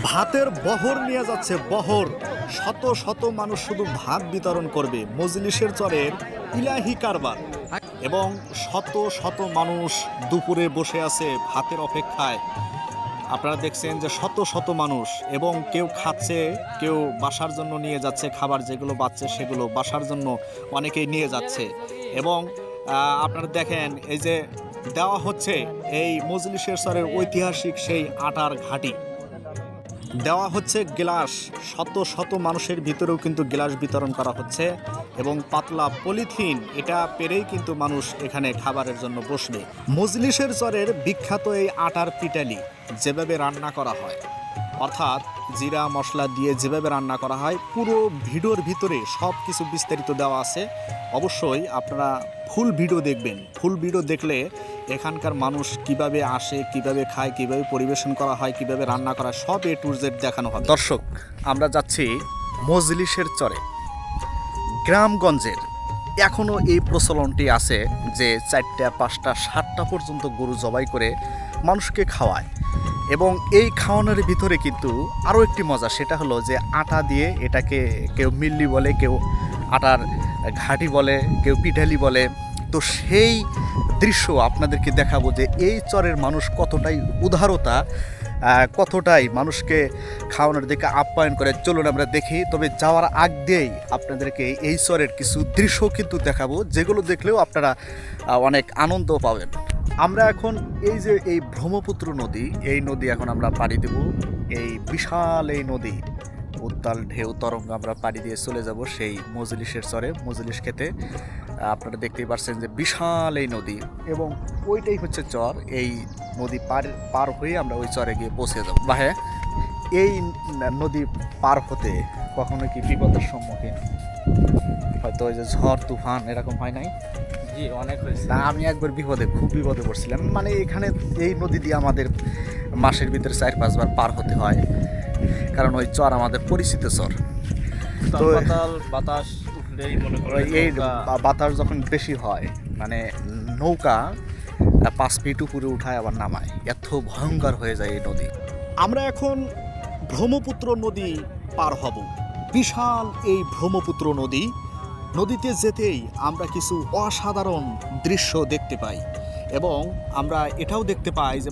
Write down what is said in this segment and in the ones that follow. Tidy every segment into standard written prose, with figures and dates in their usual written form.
ভাতের বহর নিয়ে যাচ্ছে বহর। শত শত মানুষ শুধু ভাত বিতরণ করবে মজলিসের চরের ইলাহি কারবার। এবং শত শত মানুষ দুপুরে বসে আছে ভাতের অপেক্ষায়। আপনারা দেখছেন যে শত শত মানুষ, এবং কেউ খাচ্ছে, কেউ বাসার জন্য নিয়ে যাচ্ছে খাবার, যেগুলো বাচ্চা সেগুলো বাসার জন্য অনেকেই নিয়ে যাচ্ছে। এবং আপনারা দেখেন এই যে দেওয়া হচ্ছে এই মজলিসের চরের ঐতিহাসিক সেই আটার ঘাটি, দেওয়া হচ্ছে গ্লাস। শত শত মানুষের ভিতরেও কিন্তু গ্লাস বিতরণ করা হচ্ছে, এবং পাতলা পলিথিন এটা পেরেই কিন্তু মানুষ এখানে খাবারের জন্য বসবে। মজলিসের চরের বিখ্যাত এই আটার পিটালি যেভাবে রান্না করা হয়, অর্থাৎ জিরা মশলা দিয়ে যেভাবে রান্না করা হয়, পুরো ভিডিওর ভিতরে সব কিছু বিস্তারিত দেওয়া আছে। অবশ্যই আপনারা ফুল ভিডিও দেখবেন। ফুল ভিডিও দেখলে এখানকার মানুষ কিভাবে আসে, কিভাবে খায়, কিভাবে পরিবেশন করা হয়, কিভাবে রান্না করা হয়, সব এ টু জেড দেখানো হবে। দর্শক, আমরা যাচ্ছি মজলিসের চরে। গ্রামগঞ্জের এখনও এই প্রচলনটি আছে যে 4টা 5টা 7টা পর্যন্ত গরু জবাই করে মানুষকে খাওয়ায়। এবং এই খাওয়ানোর ভিতরে কিন্তু আরও একটি মজা, সেটা হলো যে আটা দিয়ে এটাকে কেউ মিল্লি বলে, কেউ আটার ঘাটি বলে, কেউ পিঠালি বলে। তো সেই দৃশ্য আপনাদেরকে দেখাবো যে এই চরের মানুষ কতটাই উদারতা, কতটাই মানুষকে খাওয়ানোর দিকে আপ্যায়ন করে। চলুন আমরা দেখি। তবে যাওয়ার আগ দিয়েই আপনাদেরকে এই চরের কিছু দৃশ্য কিন্তু দেখাবো, যেগুলো দেখলেও আপনারা অনেক আনন্দ পাবেন। আমরা এখন এই যে এই ব্রহ্মপুত্র নদী, এই নদী এখন আমরা পাড়ি দেব। এই বিশাল এই নদী, উত্তাল ঢেউ তরঙ্গ আমরা পাড়ি দিয়ে চলে যাব সেই মজলিসের চরে, মজলিস খেতে। আপনারা দেখতেই পাচ্ছেন যে বিশাল এই নদী, এবং ওইটাই হচ্ছে চর। এই নদী পার হয়ে আমরা ওই চরে গিয়ে পৌঁছে যাব। বা হ্যাঁ, এই নদী পার হতে কখনো কি বিপদের সম্মুখীন হয়তো ওই যে ঝড় তুফান এরকম হয় নাই? জি, অনেক হয়েছে। না, আমি একবার খুব বিপদে পড়ছিলাম। মানে এখানে এই নদী দিয়ে আমাদের মাসের ভিতরে 4-5 বার পার হতে হয়, কারণ ওই চর আমাদের পরিচিত চর। তো বাতাস উঠলেই মনে করো এই বাতাস যখন বেশি হয়, মানে নৌকা 5 ফিট উপরে উঠায় আবার নামায়, এত ভয়ঙ্কর হয়ে যায় এই নদী। আমরা এখন ব্রহ্মপুত্র নদী পার হব। বিশাল এই ব্রহ্মপুত্র নদী, নদীতে যেতেই আমরা কিছু অসাধারণ দৃশ্য দেখতে পাই। এবং আমরা এটাও দেখতে পাই যে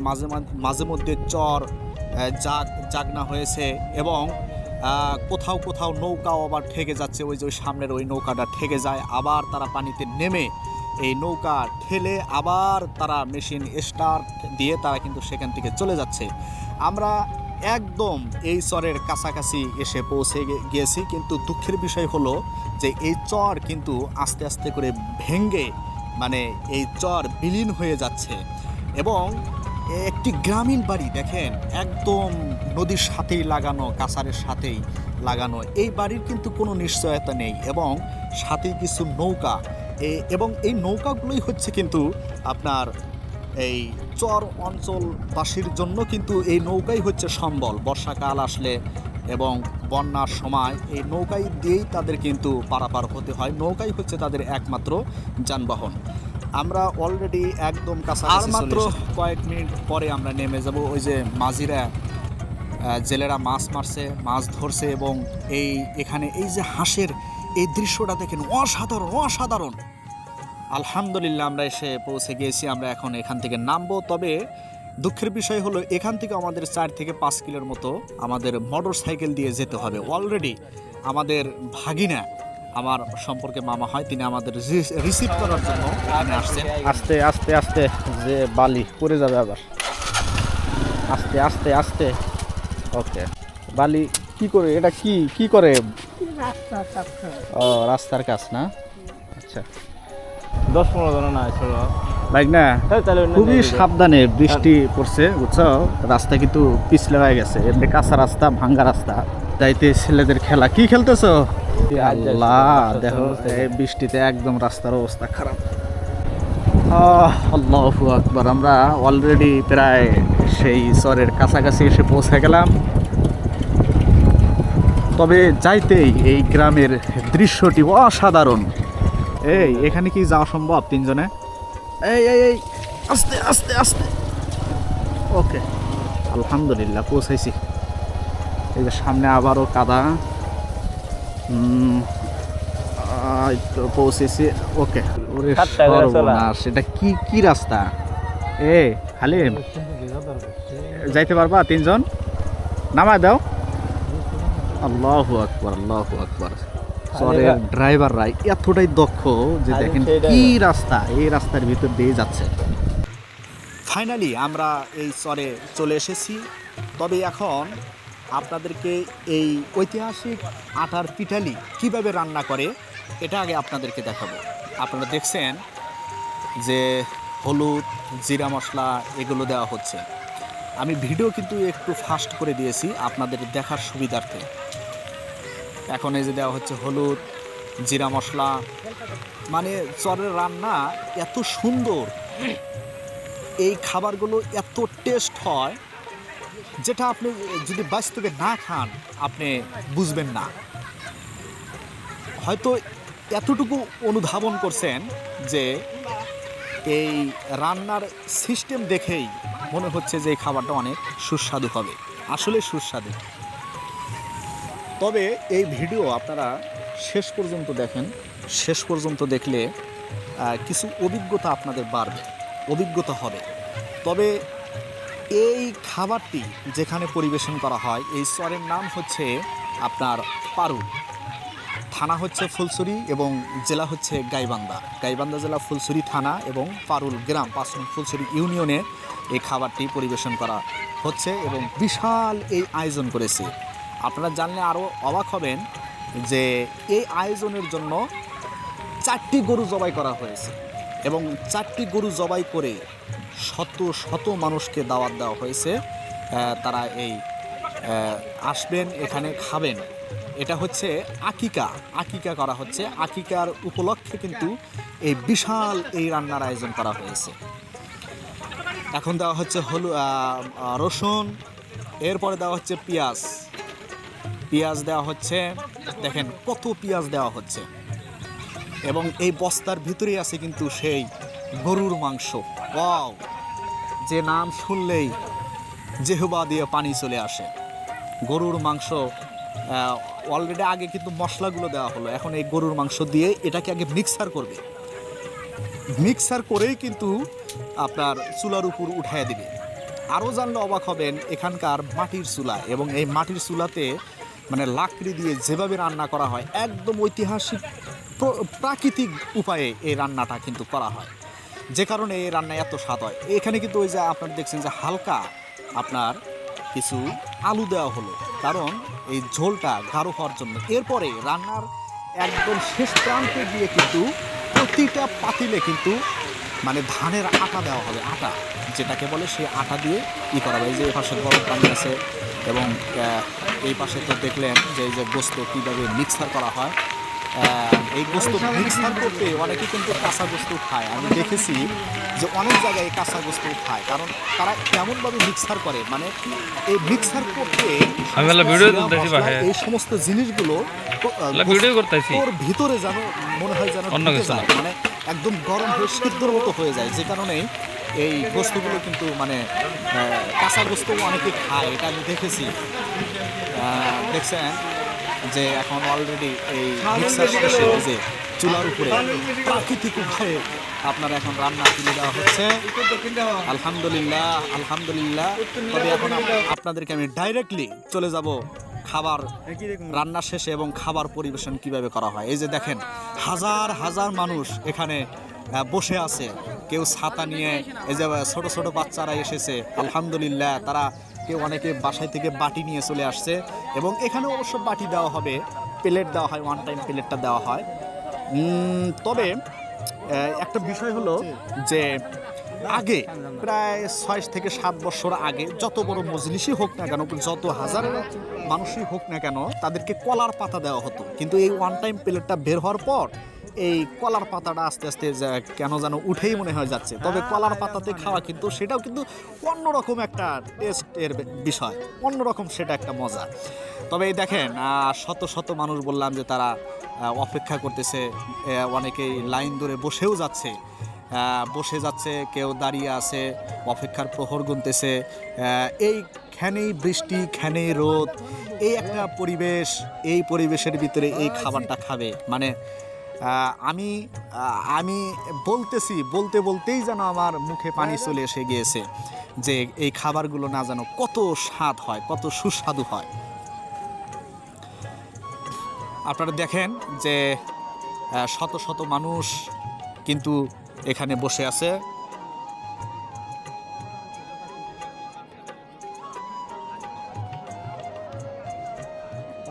মাঝে মধ্যে চর জাগনা হয়েছে, এবং কোথাও কোথাও নৌকাও আবার ঠেকে যাচ্ছে। ওই যে ওই সামনের ওই নৌকাটা ঠেকে যায়, আবার তারা পানিতে নেমে এই নৌকা ঠেলে আবার তারা মেশিন স্টার্ট দিয়ে তারা কিন্তু সেখান থেকে চলে যাচ্ছে। আমরা একদম এই চরের কাছাকাছি এসে পৌঁছে গিয়েছি, কিন্তু দুঃখের বিষয় হলো যে এই চর কিন্তু আস্তে আস্তে করে ভেঙে, মানে এই চর বিলীন হয়ে যাচ্ছে। এবং একটি গ্রামীণ বাড়ি দেখেন, একদম নদীর সাথেই লাগানো, কাছারের সাথেই লাগানো। এই বাড়ির কিন্তু কোনো নিশ্চয়তা নেই, এবং সাথেই কিছু নৌকা, এবং এই নৌকাগুলোই হচ্ছে কিন্তু আপনার এই চর অঞ্চলবাসীর জন্য কিন্তু এই নৌকাই হচ্ছে সম্বল। বর্ষাকাল আসলে এবং বন্যার সময় এই নৌকাই দিয়েই তাদের কিন্তু পারাপার হতে হয়। নৌকাই হচ্ছে তাদের একমাত্র যানবাহন। আমরা অলরেডি একদম কাছাকাছি, মাত্র কয়েক মিনিট পরে আমরা নেমে যাব। ওই যে মাঝিরা, জেলেরা মাছ মারছে, মাছ ধরছে, এবং এখানে এই যে হাঁসের এই দৃশ্যটা দেখেন, অসাধারণ অসাধারণ। আলহামদুলিল্লাহ, আমরা এসে পৌঁছে গিয়েছি। আমরা এখন এখান থেকে নামবো। তবে দুঃখের বিষয় হলো এখান থেকে আমাদের 4 থেকে 5 কিলোর মতো আমাদের মোটর সাইকেল দিয়ে যেতে হবে। অলরেডি আমাদের ভাগিনা, আমার সম্পর্কে মামা হয়, তিনি আমাদের রিসিভ করার জন্য এখানে আসছেন। আস্তে আস্তে আস্তে, যে বালি পড়ে যাবে আবার। আস্তে আস্তে আস্তে। ওকে, বালি কি করে, এটা কি করে? ও, রাস্তার কাজ না? আচ্ছা, 10-15 জন না ছিল বাইক না, খুবই সাবধানে। বৃষ্টি পড়ছে, বুঝছো, রাস্তা কিন্তু পিছলে হয়ে গেছে। এমনি কাঁচা রাস্তা, ভাঙ্গা রাস্তা, যাইতে ছেলেদের খেলা। কি খেলতেছো? আল্লাহ, দেখো এই বৃষ্টিতে একদম রাস্তার অবস্থা খারাপ। আল্লাহু আকবার। আমরা অলরেডি প্রায় সেই চরের কাছাকাছি এসে পৌঁছে গেলাম। তবে যাইতেই এই গ্রামের দৃশ্যটি অসাধারণ। এখানে কি যাওয়া সম্ভব 3 জনে? এই আস্তে আস্তে আস্তে। ওকে, আলহামদুলিল্লাহ পৌঁছাইছি। এই যে সামনে আবারও কাদা। এই তো পৌঁছেছি। ওকে, ওরে সর্বনাশ, এটা কি কি রাস্তা? হালিম যাইতে পারবা? 3 জন নামায় দাও। আল্লাহু আকবার, আল্লাহু আকবার। চরের ড্রাইভাররা এতটাই দক্ষ যে দেখেন কি রাস্তা, এই রাস্তার ভিতর দিয়ে যাচ্ছে। ফাইনালি আমরা এই চরে চলে এসেছি। তবে এখন আপনাদেরকে এই ঐতিহাসিক আটার পিঠালি কিভাবে রান্না করে এটা আগে আপনাদেরকে দেখাবো। আপনারা দেখছেন যে হলুদ, জিরা মশলা এগুলো দেওয়া হচ্ছে। আমি ভিডিও কিন্তু একটু ফাস্ট করে দিয়েছি আপনাদের দেখার সুবিধার্থে। এখন এই যে দেওয়া হচ্ছে হলুদ, জিরা মশলা, মানে চরের রান্না এত সুন্দর, এই খাবারগুলো এত টেস্ট হয় যেটা আপনি যদি বাস্তবে না খান আপনি বুঝবেন না। হয়তো এতটুকু অনুধাবন করছেন যে এই রান্নার সিস্টেম দেখেই মনে হচ্ছে যে এই খাবারটা অনেক সুস্বাদু হবে, আসলে সুস্বাদু। তবে এই ভিডিও আপনারা শেষ পর্যন্ত দেখেন, শেষ পর্যন্ত দেখলে কিছু অভিজ্ঞতা আপনাদের বাড়বে, অভিজ্ঞতা হবে। তবে এই খাবারটি যেখানে পরিবেশন করা হয় এই চরের নাম হচ্ছে আপনার পারুল, থানা হচ্ছে ফুলছড়ি এবং জেলা হচ্ছে গাইবান্ধা। গাইবান্ধা জেলা, ফুলছড়ি থানা এবং পারুল গ্রাম, 5 নং ফুলছড়ি ইউনিয়নে এই খাবারটি পরিবেশন করা হচ্ছে এবং বিশাল এই আয়োজন করেছে। আপনারা জানলে আরও অবাক হবেন যে এই আয়োজনের জন্য 4টি গরু জবাই করা হয়েছে এবং 4টি গরু জবাই করে শত শত মানুষকে দাওয়াত দেওয়া হয়েছে। তারা এই আসবেন, এখানে খাবেন। এটা হচ্ছে আকিকা, আকিকা করা হচ্ছে। আকিকার উপলক্ষে কিন্তু এই বিশাল এই রান্নার আয়োজন করা হয়েছে। এখন দেওয়া হচ্ছে রসুন, এরপরে দেওয়া হচ্ছে পেঁয়াজ, পেঁয়াজ দেওয়া হচ্ছে, দেখেন কত পেঁয়াজ দেওয়া হচ্ছে। এবং এই বস্তার ভিতরেই আছে কিন্তু সেই গরুর মাংস। ওয়াও, যে নাম শুনলেই জিহ্বা দিয়ে পানি চলে আসে। গরুর মাংস অলরেডি আগে কিন্তু মশলাগুলো দেওয়া হলো, এখন এই গরুর মাংস দিয়ে এটাকে আগে মিক্সার করবে, মিক্সার করেই কিন্তু আপনার চুলার উপর উঠায় দিবে। আরও জানলে অবাক হবেন, এখানকার মাটির চুলা এবং এই মাটির চুলাতে মানে লাকড়ি দিয়ে যেভাবে রান্না করা হয় একদম ঐতিহাসিক প্রাকৃতিক উপায়ে এই রান্নাটা কিন্তু করা হয়, যে কারণে এই রান্না এত স্বাদ হয়। এখানে কিন্তু ওই যে আপনারা দেখছেন যে হালকা আপনার কিছু আলু দেওয়া হলো, কারণ এই ঝোলটা গাঢ় হওয়ার জন্য। এরপরে রান্নার একদম শেষ প্রান্তে গিয়ে কিন্তু প্রতিটা পাতিলে কিন্তু মানে ধানের আটা দেওয়া হবে, আটা যেটাকে বলে সেই আটা দিয়ে করা হবে। এই যে এই পাশে গরম পানি আছে এবং এই পাশে তো দেখলেন যে এই যে গোস্ত কীভাবে মিক্সার করা হয়। এই গোস্ত মিক্সার করতে অনেকে কিন্তু কাঁচা গোস্ত খায়, আমি দেখেছি যে অনেক জায়গায় কাঁচা গোস্ত খায়, কারণ তারা এমনভাবে মিক্সার করে, মানে এই মিক্সার করতে এই সমস্ত জিনিসগুলো ওর ভিতরে যেন মনে হয় যেন মানে একদম গরম হয়ে সিদ্ধর মতো হয়ে যায়, যে কারণেই এই গোস্তগুলো কিন্তু মানে কাঁচা গোস্ত অনেকে খায়, এটা আমি দেখেছি। দেখছেন যে এখন অলরেডি এই মিক্সার শেষে যে চুলার উপরে প্রাকৃতিক উপায়ে আপনার এখন রান্না তুলে দেওয়া হচ্ছে। আলহামদুলিল্লাহ, আলহামদুলিল্লাহ। তবে এখন আপনাদেরকে আমি ডাইরেক্টলি চলে যাব খাবার রান্না শেষে এবং খাবার পরিবেশন কিভাবে করা হয়। এই যে দেখেন হাজার হাজার মানুষ এখানে বসে আছে, কেউ ছাতা নিয়ে, এই যে ছোট ছোট বাচ্চারা এসেছে, আলহামদুলিল্লাহ। তারা কেউ অনেকে বাসায় থেকে বাটি নিয়ে চলে আসছে এবং এখানে অবশ্য বাটি দেওয়া হবে, প্লেট দেওয়া হয়, ওয়ান টাইম প্লেটটা দেওয়া হয়। তবে একটা বিষয় হলো যে আগে প্রায় 6 থেকে 7 বছর আগে যত বড় মজলিসই হোক না কেন, যত হাজার মানুষই হোক না কেন, তাদেরকে কলার পাতা দেওয়া হতো। কিন্তু এই ওয়ান টাইম প্লেটটা বের হওয়ার পর এই কলার পাতাটা আস্তে আস্তে কেন যেন উঠেই মনে হয় যাচ্ছে। তবে কলার পাতাতে খাওয়া কিন্তু সেটাও কিন্তু অন্যরকম একটা টেস্টের বিষয়, অন্যরকম সেটা একটা মজা। তবে এই দেখেন শত শত মানুষ বললাম যে তারা অপেক্ষা করতেছে, অনেকেই লাইন ধরে বসেও যাচ্ছে, বসে যাচ্ছে, কেউ দাঁড়িয়ে আছে, অপেক্ষার প্রহর গুনতেছে। এইখানেই বৃষ্টি, খানেই রোদ, এই একটা পরিবেশ, এই পরিবেশের ভিতরে এই খাবারটা খাবে মানে আমি আমি বলতে বলতেই যেন আমার মুখে পানি চলে এসে গিয়েছে যে এই খাবারগুলো না যেন কত স্বাদ হয়, কত সুস্বাদু হয়। আপনারা দেখেন যে শত শত মানুষ কিন্তু এখানে বসে আছে।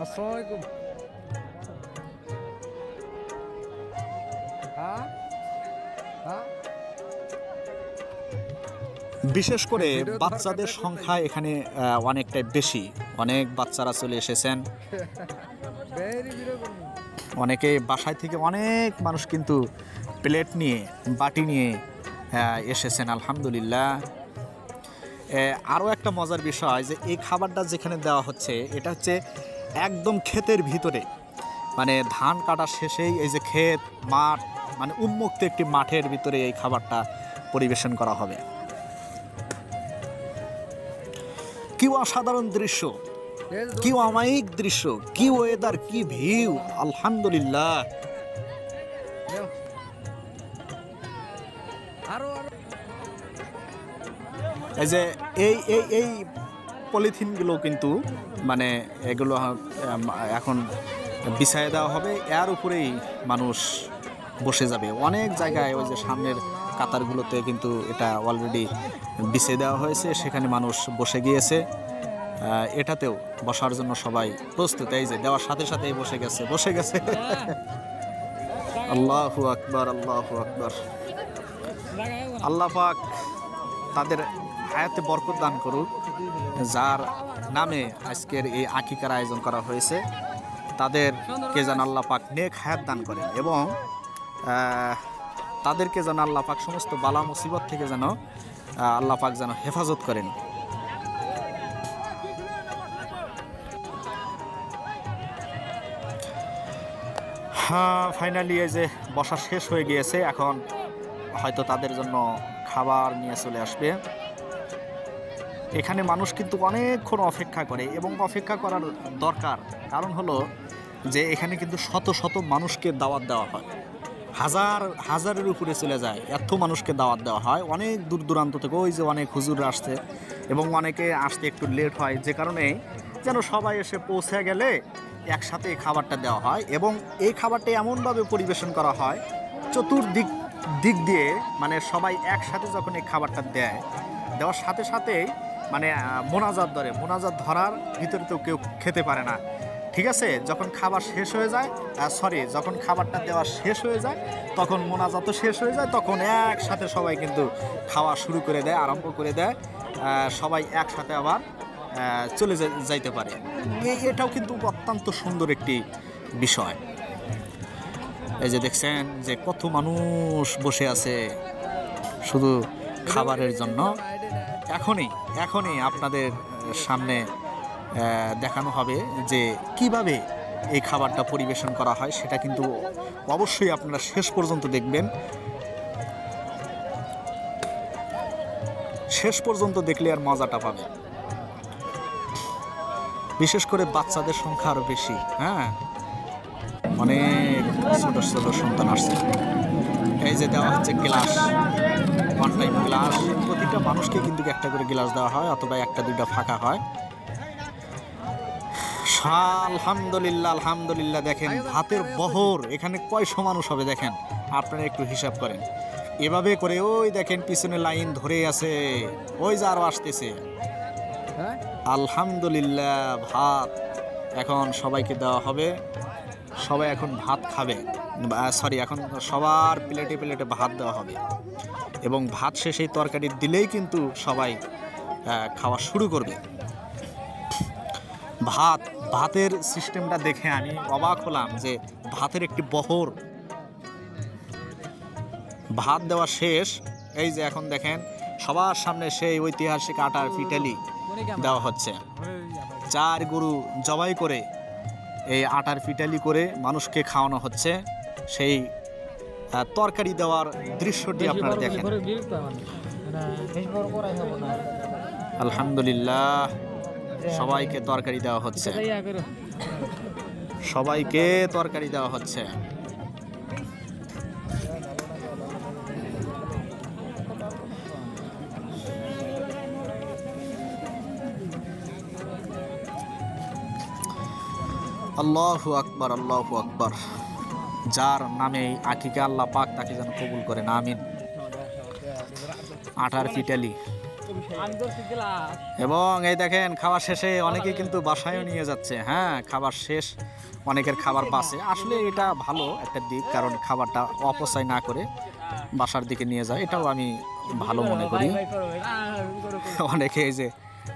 আসসালামু আলাইকুম। হ্যাঁ হ্যাঁ বিশেষ করে বাচ্চাদের সংখ্যা এখানে অনেকটাই বেশি, অনেক বাচ্চারা চলে এসেছেন। অনেকে বাসায় থেকে অনেক মানুষ কিন্তু প্লেট নিয়ে, বাটি নিয়ে এসেছেন, আলহামদুলিল্লাহ। আরও একটা মজার বিষয় যে এই খাবারটা যেখানে দেওয়া হচ্ছে এটা হচ্ছে একদম ক্ষেতের ভিতরে, মানে ধান কাটা শেষেই এই যে ক্ষেত মাঠ, মানে উন্মুক্ত একটি মাঠের ভিতরে এই খাবারটা পরিবেশন করা হবে। কি অসাধারণ দৃশ্য, কি অমায়িক দৃশ্য, কি ওয়েদার, কি ভিউ, আলহামদুলিল্লাহ। এই যে এই পলিথিনগুলো কিন্তু মানে এগুলো এখন বিছাইয়ে দেওয়া হবে, এর উপরেই মানুষ বসে যাবে। অনেক জায়গায় ওই যে সামনের কাতারগুলোতে কিন্তু এটা অলরেডি বিছিয়ে দেওয়া হয়েছে, সেখানে মানুষ বসে গিয়েছে। এটাতেও বসার জন্য সবাই প্রস্তুত। এই যে দেওয়ার সাথে সাথেই বসে গেছে। আল্লাহু আকবার, আল্লাহু আকবার। আল্লাহ পাক তাদের হায়াতে বরকত দান করুক। যার নামে আজকের এই আকিকার আয়োজন করা হয়েছে তাদেরকে যেন আল্লাহ পাক নেক হায়াত দান করেন এবং তাদেরকে যেন আল্লাহ পাক সমস্ত বালা মুসিবত থেকে যেন আল্লাহ পাক যেন হেফাজত করেন। হ্যাঁ, ফাইনালি এই যে বসা শেষ হয়ে গিয়েছে, এখন হয়তো তাদের জন্য খাবার নিয়ে চলে আসবে। এখানে মানুষ কিন্তু অনেকক্ষণ অপেক্ষা করে এবং অপেক্ষা করার দরকার, কারণ হলো যে এখানে কিন্তু শত শত মানুষকে দাওয়াত দেওয়া হয়, হাজারের উপরে চলে যায়, এত মানুষকে দাওয়াত দেওয়া হয় অনেক দূর দূরান্ত থেকে। ওই যে অনেক হুজুর আসছে এবং অনেকে আসতে একটু লেট হয়, যে কারণে যেন সবাই এসে পৌঁছে গেলে একসাথে এই খাবারটা দেওয়া হয়। এবং এই খাবারটা এমনভাবে পরিবেশন করা হয় চতুর্দিক দিয়ে, মানে সবাই একসাথে যখন এই খাবারটা দেওয়ার সাথে সাথেই মানে মোনাজাত ধরার ভিতরে তো কেউ খেতে পারে না, ঠিক আছে? যখন খাবার শেষ হয়ে যায়, যখন খাবারটা দেওয়া শেষ হয়ে যায় তখন মোনাজাতও শেষ হয়ে যায়, তখন একসাথে সবাই কিন্তু খাওয়া শুরু করে দেয়, আরম্ভ করে দেয়, সবাই একসাথে আবার চলে যাইতে পারে। এটাও কিন্তু অত্যন্ত সুন্দর একটি বিষয়। এই যে দেখছেন যে কত মানুষ বসে আছে শুধু খাবারের জন্য। এখনই আপনাদের সামনে দেখানো হবে যে কিভাবে এই খাবারটা পরিবেশন করা হয়, সেটা কিন্তু অবশ্যই আপনারা শেষ পর্যন্ত দেখবেন। শেষ পর্যন্ত দেখলে আর মজাটা পাবেন। বিশেষ করে বাচ্চাদের সংখ্যা আরও বেশি। হ্যাঁ, অনেক ছোট ছোট সন্তান আসছে। এই যে দেওয়া হচ্ছে গ্লাস, ওয়ান টাইম গ্লাস, প্রতিটা মানুষকে কিন্তু একটা করে গ্লাস দেওয়া হয়, অথবা একটা দুইটা ফাঁকা হয়। আলহামদুলিল্লাহ। দেখেন ভাতের বহর, এখানে কয়শো মানুষ হবে দেখেন, আপনারা একটু হিসাব করেন। এভাবে করে ওই দেখেন পিছনে লাইন ধরে আছে, ওই যে আরও আসতেছে। আলহামদুলিল্লাহ, ভাত এখন সবাইকে দেওয়া হবে। সবাই এখন ভাত খাবে, এখন সবার প্লেটে প্লেটে ভাত দেওয়া হবে এবং ভাত শেষে তরকারি দিলেই কিন্তু সবাই খাওয়া শুরু করবে। ভাতের সিস্টেমটা দেখে আমি অবাক হলাম যে ভাতের একটি বহর, ভাত দেওয়া শেষ। এই যে এখন দেখেন সবার সামনে সেই ঐতিহাসিক আটার পিঠালি দেওয়া হচ্ছে। 4 গরু জবাই করে এই আটার পিঠালি করে মানুষকে খাওয়ানো হচ্ছে। সেই তরকারি দেওয়ার দৃশ্যটি আপনারা দেখেন। আলহামদুলিল্লাহ, সবাইকে তরকারি দেওয়া হচ্ছে, সবাইকে তরকারি দেওয়া হচ্ছে। আল্লাহু আকবার, আল্লাহু আকবার। যার নামে এই আকিকা আল্লাহ পাক তাকে যেন কবুল করেন, আমিন। আটার পিটালি এবং এই দেখেন খাবার শেষে অনেকেই কিন্তু বাসায়ও নিয়ে যাচ্ছে। হ্যাঁ, খাবার শেষ, অনেকের খাবার বাসে। আসলে এটা ভালো একটা দিক, কারণ খাবারটা অপচয় না করে বাসার দিকে নিয়ে যায়, এটাও আমি ভালো মনে করি। অনেকে এই যে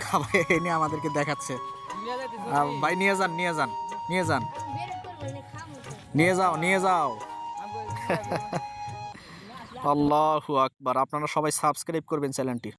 খাবার এনে আমাদেরকে দেখাচ্ছে, ভাই নিয়ে যান, নিয়ে যান, নিয়ে যান, নিয়ে যাও, নিয়ে যাও। আল্লাহু আকবার। আপনারা সবাই সাবস্ক্রাইব করবেন চ্যানেলটি।